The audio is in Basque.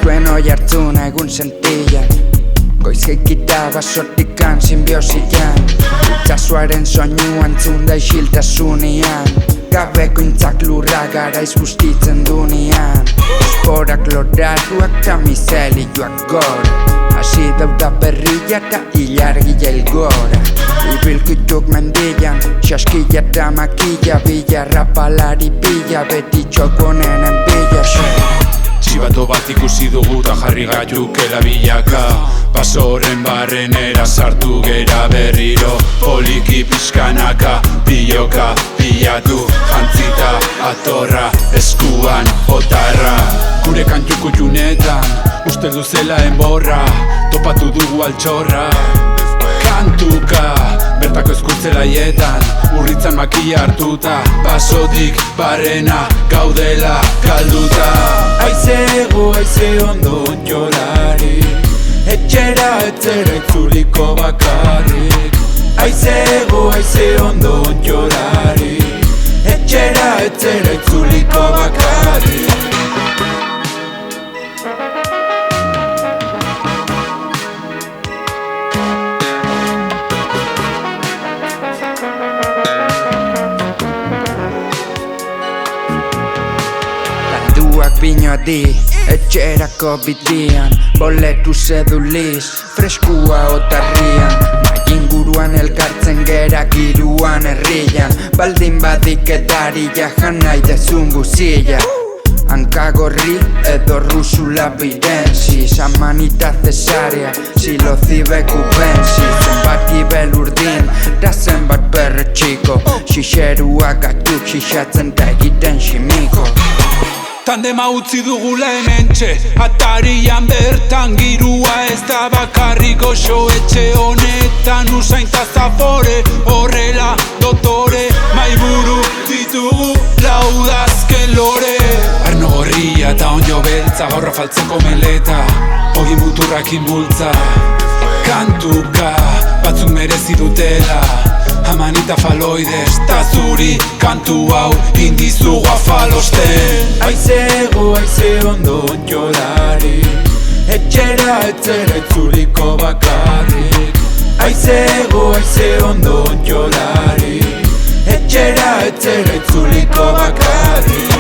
Zuen oi hartzuna egun sentian Goiz geikita basotikan simbiosian Itxasuaren soinuan zunda isiltasunian Gabeko intzak lurra garaiz bustitzen dunean Esporak loratuak ta mizelioak gora Hasi dauda berria eta ilargia ilgora Ibilkituk mendian, xaskilla eta makilla Bila rapalari pila, beti txokonenen bila Txibato bat ikusi dugu ta jarri gaiukela bilaka Basoren barrenera sartu gera berriro Poliki pixkanaka, piloka, pilatu Jantzita, atorra, eskuan, otarra Gure kantuko junetan, uste duzela enborra Topatu dugu altxorra Kantuka, bertako eskurtzelaietan Urritzan makia hartuta Basotik barrena gaudela galduta Aizego, aize ondo jolari Etxera etzera itzuliko bakarrik Aizego, aize ondo jolari Etxera etzera itzuliko bakarrik Pino di, etxerako bidian Boletu zeduliz, freskua otarrian Mai inguruan elkartzen gera giruan herrian Baldin badik edari jajan nahi dezun guzia Hankagorri edo rusula birensi Samanita cesarea, silozibeku bensi Zenbat ibel urdin, da zenbat berre txiko Xixerua gatuk xixatzen da egiten ximiko Tandema utzi dugula hementxe Atarian bertan girua ez da bakarrik goxo etxe honetan Usain ta zapore horrela dotore Maiburu ditugu laudazken lore Arno gorria eta onjo beltza Gaurra faltzeko meleta Ogi muturrakin bultza Kantuka batzuk merezi dutela Amanita faloides, ta zuri kantu hau indizugu afalosten Aizego, aize ondo jolari Etxera etzera itzuliko bakarrik Aizego, aize ondo jolari Etxera etzera itzuliko bakarrik